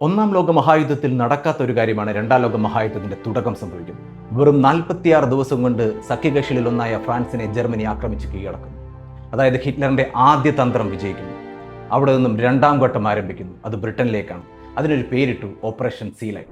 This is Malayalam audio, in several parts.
ഒന്നാം ലോക മഹായുദ്ധത്തിൽ നടക്കാത്ത ഒരു കാര്യമാണ് രണ്ടാം ലോക മഹായുദ്ധത്തിന്റെ തുടക്കം സംഭവിക്കുന്നത്. വെറും 46 ദിവസം കൊണ്ട് സഖ്യകക്ഷികളിൽ ഒന്നായ ഫ്രാൻസിനെ ജർമ്മനി ആക്രമിച്ച് കീഴടക്കുന്നു. അതായത് ഹിറ്റ്ലറിന്റെ ആദ്യ തന്ത്രം വിജയിക്കുന്നു. അവിടെ നിന്നും രണ്ടാം ഘട്ടം ആരംഭിക്കുന്നു. അത് ബ്രിട്ടനിലേക്കാണ്. അതിനൊരു പേരിട്ടു ഓപ്പറേഷൻ സീ ലൈൻ.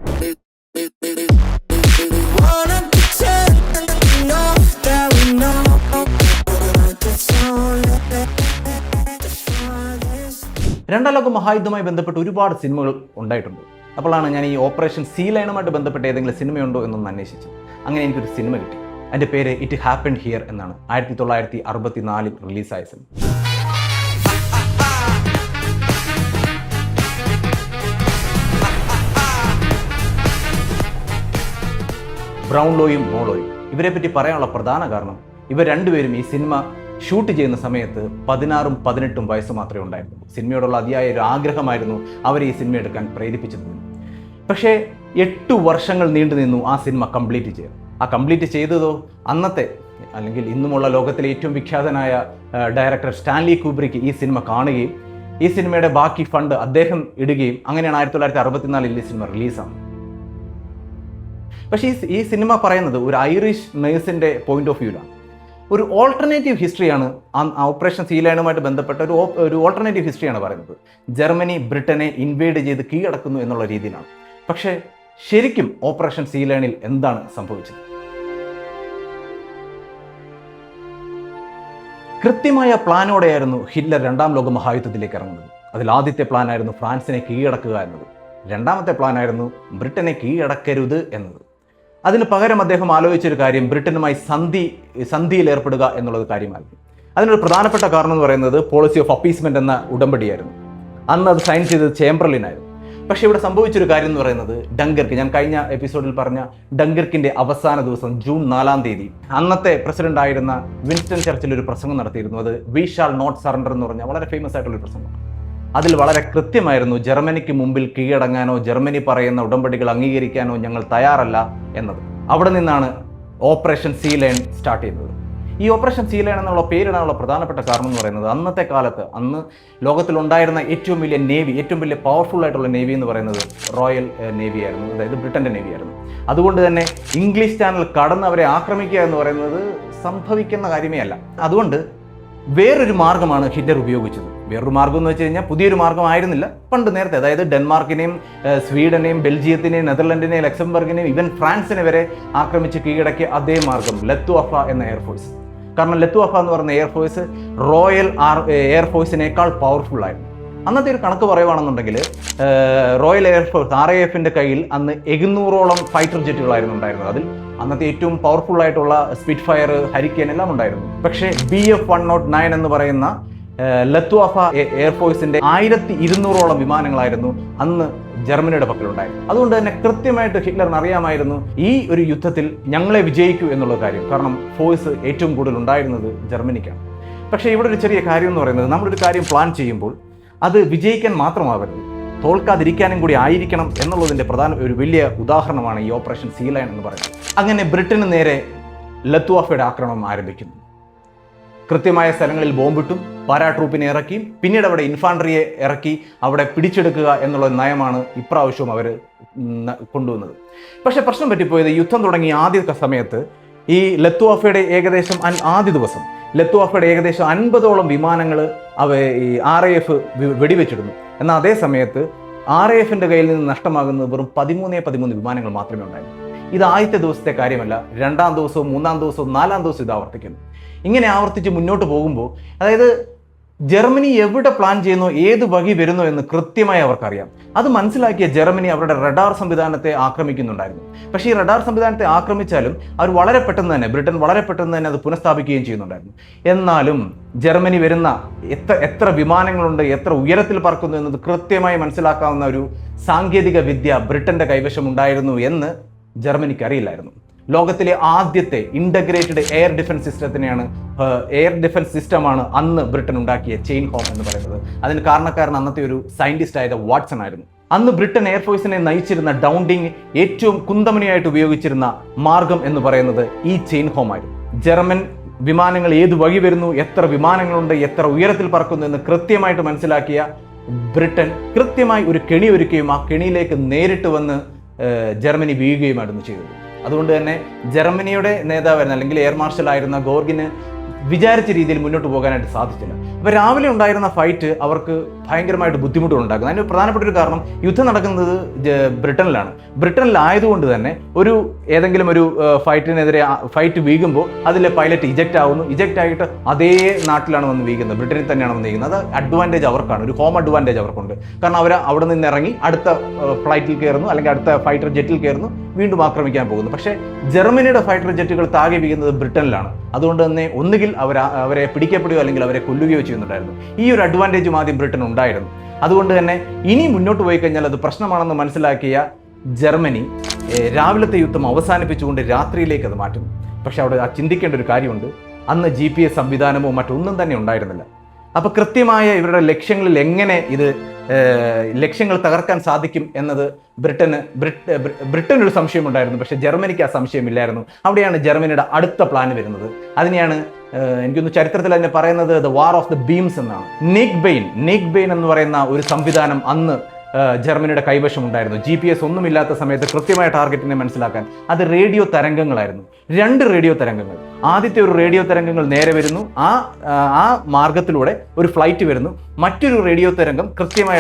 രണ്ടാം ലോക മഹായുദ്ധവുമായി ബന്ധപ്പെട്ട് ഒരുപാട് സിനിമകൾ ഉണ്ടായിട്ടുണ്ട്. അപ്പോഴാണ് ഞാൻ ഈ ഓപ്പറേഷൻ സീ ലൈനുമായിട്ട് ബന്ധപ്പെട്ട് ഏതെങ്കിലും സിനിമയുണ്ടോ എന്നൊന്ന് അന്വേഷിച്ചു. അങ്ങനെ എനിക്കൊരു സിനിമ കിട്ടി. അതിൻ്റെ പേര് ഇറ്റ് ഹാപ്പൻഡ് ഹിയർ എന്നാണ്. 1964 റിലീസായ സിനിമ. ബ്രൗൺലോയും മോളോയും ഇവരെ പറ്റി പറയാനുള്ള പ്രധാന കാരണം ഇവർ രണ്ടുപേരും ഈ സിനിമ ഷൂട്ട് ചെയ്യുന്ന സമയത്ത് 16ഉം 18ഉം വയസ്സ് മാത്രമേ ഉണ്ടായിരുന്നുള്ളൂ. സിനിമയോടുള്ള അതിയായ ഒരു ആഗ്രഹമായിരുന്നു അവരെ ഈ സിനിമ എടുക്കാൻ പ്രേരിപ്പിച്ചത്. പക്ഷേ 8 വർഷങ്ങൾ നീണ്ടു നിന്നു ആ സിനിമ കംപ്ലീറ്റ് ചെയ്തു. ആ കംപ്ലീറ്റ് ചെയ്തതോ അന്നത്തെ അല്ലെങ്കിൽ ഇന്നുമുള്ള ലോകത്തിലെ ഏറ്റവും വിഖ്യാതനായ ഡയറക്ടർ സ്റ്റാൻലി കുബ്രിക്ക് ഈ സിനിമ കാണുകയും ഈ സിനിമയുടെ ബാക്കി ഫണ്ട് അദ്ദേഹം ഇടുകയും അങ്ങനെയാണ് 1964 ഈ സിനിമ റിലീസാണ്. പക്ഷേ ഈ സിനിമ പറയുന്നത് ഒരു ഐറിഷ് നേഴ്സിൻ്റെ പോയിന്റ് ഓഫ് വ്യൂവിലാണ്. ഒരു ഓൾട്ടർനേറ്റീവ് ഹിസ്റ്ററിയാണ് ഓപ്പറേഷൻ സീ ലൈനുമായിട്ട് ബന്ധപ്പെട്ട ഒരു ഓൾട്ടർനേറ്റീവ് ഹിസ്റ്ററിയാണ് പറയുന്നത്. ജർമ്മനി ബ്രിട്ടനെ ഇൻവേഡ് ചെയ്ത് കീഴടക്കുന്നു എന്നുള്ള രീതിയിലാണ്. പക്ഷേ ശരിക്കും ഓപ്പറേഷൻ സീ ലൈനിൽ എന്താണ് സംഭവിച്ചത്? കൃത്യമായ പ്ലാനോടെയായിരുന്നു ഹിറ്റ്ലർ രണ്ടാം ലോക മഹായുദ്ധത്തിലേക്ക് ഇറങ്ങുന്നത്. അതിൽ ആദ്യത്തെ പ്ലാനായിരുന്നു ഫ്രാൻസിനെ കീഴടക്കുക എന്നത്. രണ്ടാമത്തെ പ്ലാനായിരുന്നു ബ്രിട്ടനെ കീഴടക്കരുത് എന്നത്. അതിന് പകരം അദ്ദേഹം ആലോചിച്ചൊരു കാര്യം ബ്രിട്ടനുമായി സന്ധിയിൽ ഏർപ്പെടുക എന്നുള്ളത് കാര്യമായിരുന്നു. അതിനൊരു പ്രധാനപ്പെട്ട കാരണം എന്ന് പറയുന്നത് പോളിസി ഓഫ് അപ്പീസ്മെന്റ് എന്ന ഉടമ്പടിയായിരുന്നു. അന്ന് അത് സൈൻ ചെയ്തത് ചേംബർലിനായിരുന്നു. പക്ഷേ ഇവിടെ സംഭവിച്ചൊരു കാര്യം എന്ന് പറയുന്നത് ഡങ്കർക്ക്, ഞാൻ കഴിഞ്ഞ എപ്പിസോഡിൽ പറഞ്ഞ ഡങ്കർക്കിന്റെ അവസാന ദിവസം ജൂൺ 4-ാം തീയതി അന്നത്തെ പ്രസിഡന്റ് ആയിരുന്ന വിൻസ്റ്റൺ ചർച്ചിൽ ഒരു പ്രസംഗം നടത്തിയിരുന്നു. അത് വി ഷാൾ നോട്ട് സറണ്ടർ എന്ന് പറഞ്ഞ വളരെ ഫേമസ് ആയിട്ടുള്ളൊരു പ്രസംഗം. അതിൽ വളരെ കൃത്യമായിരുന്നു ജർമ്മനിക്ക് മുമ്പിൽ കീഴടങ്ങാനോ ജർമ്മനി പറയുന്ന ഉടമ്പടികൾ അംഗീകരിക്കാനോ ഞങ്ങൾ തയ്യാറല്ല എന്നത്. അവിടെ നിന്നാണ് ഓപ്പറേഷൻ സീ ലൈൻ സ്റ്റാർട്ട് ചെയ്തത്. ഈ ഓപ്പറേഷൻ സീ ലൈൻ എന്നുള്ള പേരിടാനുള്ള പ്രധാനപ്പെട്ട കാരണം എന്ന് പറയുന്നത് അന്നത്തെ കാലത്ത് അന്ന് ലോകത്തിലുണ്ടായിരുന്ന ഏറ്റവും വലിയ നേവി, ഏറ്റവും വലിയ പവർഫുൾ ആയിട്ടുള്ള നേവി എന്ന് പറയുന്നത് റോയൽ നേവി ആയിരുന്നു. അതായത് ബ്രിട്ടൻ്റെ നേവി ആയിരുന്നു. അതുകൊണ്ട് തന്നെ ഇംഗ്ലീഷ് ചാനൽ കടന്ന് അവരെ ആക്രമിക്കുക എന്ന് പറയുന്നത് സംഭവിക്കുന്ന കാര്യമേ അല്ല. അതുകൊണ്ട് വേറൊരു മാർഗമാണ് ഹിറ്റ്ലർ ഉപയോഗിച്ചത്. വേറൊരു മാർഗം എന്ന് വെച്ച് കഴിഞ്ഞാൽ പുതിയൊരു മാർഗമായിരുന്നില്ല. പണ്ട് നേരത്തെ, അതായത് ഡെൻമാർക്കിനെയും സ്വീഡനെയും ബെൽജിയത്തിനെയും നെതർലൻഡിനെയും ലക്സംബർഗിനെയും ഈവൻ ഫ്രാൻസിനെ വരെ ആക്രമിച്ച് കീഴടക്കിയ അതേ മാർഗം ലത്വാഫ എന്ന എയർഫോഴ്സ്. കാരണം ലത്വാഫ എന്ന് പറയുന്ന എയർഫോഴ്സ് റോയൽ എയർഫോഴ്സിനേക്കാൾ പവർഫുൾ ആയിരുന്നു. അന്നത്തെ ഒരു കണക്ക് പറയുവാണെന്നുണ്ടെങ്കിൽ റോയൽ എയർഫോഴ്സ് RAFന്റെ കയ്യിൽ അന്ന് 700ഓളം ഫൈറ്റർ ജെറ്റുകളായിരുന്നു ഉണ്ടായിരുന്നത്. അതിൽ അന്നത്തെ ഏറ്റവും പവർഫുൾ ആയിട്ടുള്ള സ്പിറ്റ് ഫയർ, ഹരിക്കേൻ എല്ലാം ഉണ്ടായിരുന്നു. പക്ഷേ BF-109 എന്ന് പറയുന്ന ലത്വാഫ എയർഫോഴ്സിന്റെ 1200ഓളം വിമാനങ്ങളായിരുന്നു അന്ന് ജർമ്മനിയുടെ പക്കലുണ്ടായിരുന്നു. അതുകൊണ്ട് തന്നെ കൃത്യമായിട്ട് ഹിറ്റ്ലറിന് അറിയാമായിരുന്നു ഈ ഒരു യുദ്ധത്തിൽ ഞങ്ങളെ വിജയിക്കൂ എന്നുള്ള കാര്യം. കാരണം ഫോഴ്സ് ഏറ്റവും കൂടുതൽ ഉണ്ടായിരുന്നത് ജർമ്മനിക്കാണ്. പക്ഷേ ഇവിടെ ഒരു ചെറിയ കാര്യം എന്ന് പറയുന്നത്, നമ്മളൊരു കാര്യം പ്ലാൻ ചെയ്യുമ്പോൾ അത് വിജയിക്കാൻ മാത്രമാവരുത്, തോൽക്കാതിരിക്കാനും കൂടി ആയിരിക്കണം എന്നുള്ളതിൻ്റെ ഒരു വലിയ ഉദാഹരണമാണ് ഈ ഓപ്പറേഷൻ സീ ലൈൻ എന്ന് പറയുന്നത്. അങ്ങനെ ബ്രിട്ടന് നേരെ ലത്വാഫയുടെ ആക്രമണം ആരംഭിക്കുന്നു. കൃത്യമായ സ്ഥലങ്ങളിൽ ബോംബിട്ടും പാരാട്രൂപ്പിനെ ഇറക്കിയും പിന്നീട് അവിടെ ഇൻഫാൻട്രിയെ ഇറക്കി അവിടെ പിടിച്ചെടുക്കുക എന്നുള്ള നയമാണ് ഇപ്രാവശ്യവും അവർ കൊണ്ടുവന്നത്. പക്ഷേ പ്രശ്നം പറ്റിപ്പോയത് യുദ്ധം തുടങ്ങിയ ആദ്യ സമയത്ത് ഈ ലത്വാഫയുടെ ഏകദേശം ആദ്യ ദിവസം ലത്വാഫയുടെ ഏകദേശം 50ഓളം വിമാനങ്ങൾ ഈ RAF വെടിവെച്ചിടുന്നു. എന്നാൽ അതേ സമയത്ത് RAFന്റെ കയ്യിൽ നിന്ന് നഷ്ടമാകുന്നത് വെറും 13 വിമാനങ്ങൾ മാത്രമേ ഉണ്ടായിരുന്നു. ഇത് ആദ്യത്തെ ദിവസത്തെ കാര്യമല്ല. രണ്ടാം ദിവസവും 3-ാം ദിവസവും 4-ാം ദിവസവും ഇത് ആവർത്തിക്കുന്നു. ഇങ്ങനെ ആവർത്തിച്ച് മുന്നോട്ട് പോകുമ്പോൾ, അതായത് ജർമ്മനി എവിടെ പ്ലാൻ ചെയ്യുന്നോ ഏത് വഴി വരുന്നോ എന്ന് കൃത്യമായി അവർക്കറിയാം. അത് മനസ്സിലാക്കിയ ജർമ്മനി അവരുടെ റഡാർ സംവിധാനത്തെ ആക്രമിക്കുന്നുണ്ടായിരുന്നു. പക്ഷേ ഈ റഡാർ സംവിധാനത്തെ ആക്രമിച്ചാലും അവർ വളരെ പെട്ടെന്ന് തന്നെ, ബ്രിട്ടൻ വളരെ പെട്ടെന്ന് തന്നെ അത് പുനഃസ്ഥാപിക്കുകയും ചെയ്യുന്നുണ്ടായിരുന്നു. എന്നാലും ജർമ്മനി വരുന്ന എത്ര വിമാനങ്ങളുണ്ട്, എത്ര ഉയരത്തിൽ പറക്കുന്നു എന്നത് കൃത്യമായി മനസ്സിലാക്കാവുന്ന ഒരു സാങ്കേതിക വിദ്യ ബ്രിട്ടന്റെ കൈവശം ഉണ്ടായിരുന്നു എന്ന് ജർമ്മനിക്ക് അറിയില്ലായിരുന്നു. ലോകത്തിലെ ആദ്യത്തെ ഇൻ്റഗ്രേറ്റഡ് എയർ ഡിഫൻസ് സിസ്റ്റമാണ് അന്ന് ബ്രിട്ടൻ ഉണ്ടാക്കിയ ചെയിൻ ഹോം എന്ന് പറയുന്നത്. അതിന് കാരണക്കാരൻ അന്നത്തെ ഒരു സയന്റിസ്റ്റ് ആയത് വാട്സൺ ആയിരുന്നു. അന്ന് ബ്രിട്ടൻ എയർഫോഴ്സിനെ നയിച്ചിരുന്ന ഡൗണ്ടിങ് ഏറ്റവും കുന്തമണിയായിട്ട് ഉപയോഗിച്ചിരുന്ന മാർഗം എന്ന് പറയുന്നത് ഈ ചെയിൻ ഹോം ആയിരുന്നു. ജർമ്മൻ വിമാനങ്ങൾ ഏത് വഴി വരുന്നു, എത്ര വിമാനങ്ങളുണ്ട്, എത്ര ഉയരത്തിൽ പറക്കുന്നു എന്ന് കൃത്യമായിട്ട് മനസ്സിലാക്കിയ ബ്രിട്ടൻ കൃത്യമായി ഒരു കെണി ഒരുക്കുകയും ആ കെണിയിലേക്ക് നേരിട്ട് വന്ന് ജർമ്മനി വീഴുകയുമായിരുന്നു ചെയ്തത്. അതുകൊണ്ട് തന്നെ ജർമ്മനിയുടെ നേതാവായിരുന്ന അല്ലെങ്കിൽ എയർ മാർഷൽ ആയിരുന്ന ഗോർഗിന് വിചാരിച്ച രീതിയിൽ മുന്നോട്ട് പോകാനായിട്ട് സാധിച്ചില്ല. അപ്പോൾ രാവിലെ ഉണ്ടായിരുന്ന ഫൈറ്റ് അവർക്ക് ഭയങ്കരമായിട്ട് ബുദ്ധിമുട്ടുണ്ടാക്കുന്നു. അതിന് പ്രധാനപ്പെട്ട ഒരു കാരണം യുദ്ധം നടക്കുന്നത് ബ്രിട്ടനിലാണ്. ബ്രിട്ടനിലായതുകൊണ്ട് തന്നെ ഏതെങ്കിലും ഒരു ഫൈറ്റിനെതിരെ ഫൈറ്റ് വീഴുമ്പോൾ അതിലെ പൈലറ്റ് ഇജക്റ്റ് ആവുന്നു. ഇജക്റ്റ് ആയിട്ട് അതേ നാട്ടിലാണ് വന്ന് വീഴുന്നത്, ബ്രിട്ടനിൽ തന്നെയാണ് വന്ന് വീഴുന്നത്. അത് അഡ്വാൻറ്റേജ് അവർക്കാണ്, ഒരു ഹോം അഡ്വാൻറ്റേജ് അവർക്കുണ്ട്. കാരണം അവർ അവിടെ നിന്ന് ഇറങ്ങി അടുത്ത ഫ്ലൈറ്റിൽ കയറുന്നു, അല്ലെങ്കിൽ അടുത്ത ഫൈറ്റർ ജെറ്റിൽ കയറുന്നു, വീണ്ടും ആക്രമിക്കാൻ പോകുന്നു. പക്ഷേ ജർമ്മനിയുടെ ഫൈറ്റർ ജെറ്റുകൾ താഴെ വീഴുന്നത് ബ്രിട്ടനിലാണ്. അതുകൊണ്ട് തന്നെ ഒന്നുകിൽ അവരെ പിടിക്കപ്പെടുകയോ അല്ലെങ്കിൽ അവരെ കൊല്ലുകയോ ചെയ്യുന്നുണ്ടായിരുന്നു. ഈ ഒരു അഡ്വാൻറ്റേജും ആദ്യം ബ്രിട്ടൻ ഉണ്ടായിരുന്നു. അതുകൊണ്ട് തന്നെ ഇനി മുന്നോട്ട് പോയി കഴിഞ്ഞാൽ അത് പ്രശ്നമാണെന്ന് മനസ്സിലാക്കിയ ജർമ്മനി രാവിലത്തെ യുദ്ധം അവസാനിപ്പിച്ചുകൊണ്ട് രാത്രിയിലേക്ക് അത് മാറ്റുന്നു. പക്ഷെ അവിടെ ചിന്തിക്കേണ്ട ഒരു കാര്യമുണ്ട്, അന്ന് GPS സംവിധാനമോ മറ്റൊന്നും തന്നെ ഉണ്ടായിരുന്നില്ല. അപ്പോൾ കൃത്യമായ ഇവരുടെ ലക്ഷ്യങ്ങളിൽ എങ്ങനെ ലക്ഷ്യങ്ങൾ തകർക്കാൻ സാധിക്കും എന്നത് ബ്രിട്ടനൊരു സംശയമുണ്ടായിരുന്നു. പക്ഷേ ജർമ്മനിക്ക് ആ സംശയമില്ലായിരുന്നു. അവിടെയാണ് ജർമ്മനിയുടെ അടുത്ത പ്ലാൻ വരുന്നത്. അതിനെയാണ് എനിക്കൊന്ന് ചരിത്രത്തിൽ തന്നെ പറയുന്നത് the war of the beams എന്നാണ്. നീക് ബെയിൻ എന്ന് പറയുന്ന ഒരു സംവിധാനം അന്ന് ജർമ്മനിയുടെ കൈവശം ഉണ്ടായിരുന്നു. GPS ഒന്നുമില്ലാത്ത സമയത്ത് കൃത്യമായ ടാർഗറ്റിനെ മനസ്സിലാക്കാൻ അത് റേഡിയോ തരംഗങ്ങളായിരുന്നു. 2 റേഡിയോ തരംഗങ്ങൾ. ആദ്യത്തെ ഒരു റേഡിയോ തരംഗങ്ങൾ നേരെ വരുന്നു, ആ മാർഗത്തിലൂടെ ഒരു ഫ്ലൈറ്റ് വരുന്നു. മറ്റൊരു റേഡിയോ തരംഗം കൃത്യമായ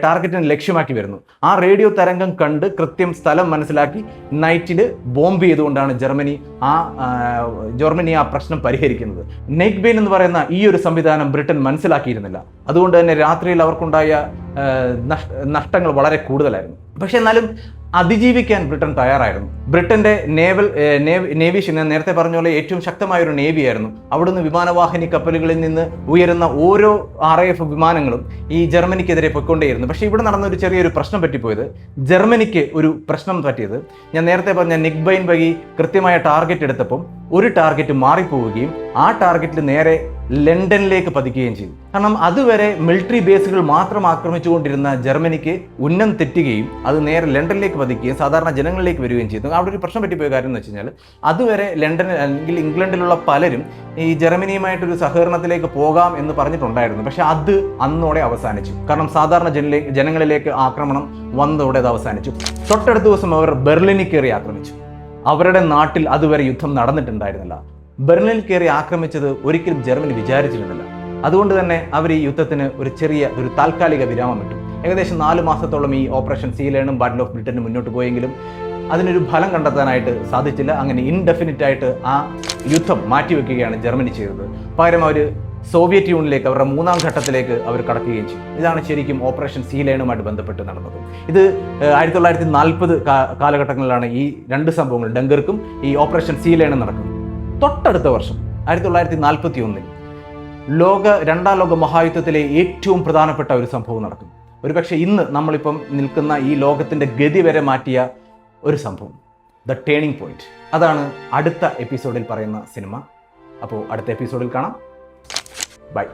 ടാർഗറ്റിനെ ലക്ഷ്യമാക്കി വരുന്നു. ആ റേഡിയോ തരംഗം കണ്ട് കൃത്യം സ്ഥലം മനസ്സിലാക്കി നൈറ്റിൽ ബോംബ് ചെയ്തുകൊണ്ടാണ് ജർമ്മനി ആ പ്രശ്നം പരിഹരിക്കുന്നത്. നീക് ബെയിൻ എന്ന് പറയുന്ന ഈ ഒരു സംവിധാനം ബ്രിട്ടൻ മനസ്സിലാക്കിയിരുന്നില്ല. അതുകൊണ്ട് തന്നെ രാത്രിയിൽ അവർക്കുണ്ടായ നഷ്ടങ്ങൾ വളരെ കൂടുതലായിരുന്നു. പക്ഷെ എന്നാലും അതിജീവിക്കാൻ ബ്രിട്ടൻ തയ്യാറായിരുന്നു. ബ്രിട്ടന്റെ നേവി ഞാൻ നേരത്തെ പറഞ്ഞ പോലെ ഏറ്റവും ശക്തമായ ഒരു നേവിയായിരുന്നു. അവിടുന്ന് വിമാനവാഹിനി കപ്പലുകളിൽ നിന്ന് ഉയരുന്ന ഓരോ RAF വിമാനങ്ങളും ഈ ജർമ്മനിക്കെതിരെ പൊയ്ക്കൊണ്ടേയിരുന്നു. പക്ഷേ ഇവിടെ നടന്ന ഒരു ചെറിയൊരു പ്രശ്നം പറ്റിപ്പോയത്, ജർമ്മനിക്ക് ഒരു പ്രശ്നം പറ്റിയത്, ഞാൻ നേരത്തെ പറഞ്ഞ നീക് ബെയിൻ വഴി കൃത്യമായ ടാർഗറ്റ് എടുത്തപ്പം ഒരു ടാർഗറ്റ് മാറിപ്പോവുകയും ആ ടാർഗറ്റിൽ നേരെ ലണ്ടനിലേക്ക് പതിക്കുകയും ചെയ്തു. കാരണം അതുവരെ മിലിറ്ററി ബേസുകൾ മാത്രം ആക്രമിച്ചുകൊണ്ടിരുന്ന ജർമ്മനിക്ക് ഉന്നം തെറ്റുകയും അത് നേരെ ലണ്ടനിലേക്ക് പതിക്കുകയും സാധാരണ ജനങ്ങളിലേക്ക് വരികയും ചെയ്തു. അവിടെ ഒരു പ്രശ്നം പറ്റിപ്പോയ കാര്യം എന്ന് വെച്ച് കഴിഞ്ഞാൽ, അതുവരെ ലണ്ടനിൽ അല്ലെങ്കിൽ ഇംഗ്ലണ്ടിലുള്ള പലരും ഈ ജർമ്മനിയുമായിട്ടൊരു സഹകരണത്തിലേക്ക് പോകാം എന്ന് പറഞ്ഞിട്ടുണ്ടായിരുന്നു. പക്ഷെ അത് അന്നോടെ അവസാനിച്ചു. കാരണം സാധാരണ ജനങ്ങളിലേക്ക് ആക്രമണം വന്നതോടെ അത് അവസാനിച്ചു. തൊട്ടടുത്ത ദിവസം അവർ ബെർലിനിൽ കയറി ആക്രമിച്ചു. അവരുടെ നാട്ടിൽ അതുവരെ യുദ്ധം നടന്നിട്ടുണ്ടായിരുന്നില്ല. ബെർലിനിൽ കയറി ആക്രമിച്ചത് ഒരിക്കലും ജർമ്മനി വിചാരിച്ചിരുന്നില്ല. അതുകൊണ്ട് തന്നെ അവർ ഈ യുദ്ധത്തിന് ഒരു താൽക്കാലിക വിരാമം ഇട്ടു. ഏകദേശം 4 മാസത്തോളം ഈ ഓപ്പറേഷൻ സീ ലയണും ബാറ്റിൽ ഓഫ് ബ്രിട്ടനും മുന്നോട്ട് പോയെങ്കിലും അതിനൊരു ഫലം കണ്ടെത്താനായിട്ട് സാധിച്ചില്ല. അങ്ങനെ ഇൻഡെഫിനിറ്റ് ആയിട്ട് ആ യുദ്ധം മാറ്റിവെക്കുകയാണ് ജർമ്മനി ചെയ്തത്. പകരം അവർ സോവിയറ്റ് യൂണിയനിലേക്ക്, അവരുടെ 3ാം ഘട്ടത്തിലേക്ക് അവർ കടക്കുകയും ചെയ്തു. ഇതാണ് ശരിക്കും ഓപ്പറേഷൻ സീ ലയണുമായിട്ട് ബന്ധപ്പെട്ട് നടന്നത്. ഇത് 1940 കാലഘട്ടങ്ങളിലാണ് ഈ 2 സംഭവങ്ങൾ, ഡങ്കർക്കും ഈ ഓപ്പറേഷൻ സീ ലയണും നടക്കുന്നത്. തൊട്ടടുത്ത വർഷം 1941 2ാം ലോക മഹായുദ്ധത്തിലെ ഏറ്റവും പ്രധാനപ്പെട്ട ഒരു സംഭവം നടക്കും. ഒരുപക്ഷെ ഇന്ന് നമ്മളിപ്പം നിൽക്കുന്ന ഈ ലോകത്തിൻ്റെ ഗതി വരെ മാറ്റിയ ഒരു സംഭവം, ദ ടേണിംഗ് പോയിന്റ്. അതാണ് അടുത്ത എപ്പിസോഡിൽ പറയുന്ന സിനിമ. അപ്പോൾ അടുത്ത എപ്പിസോഡിൽ കാണാം. ബൈ.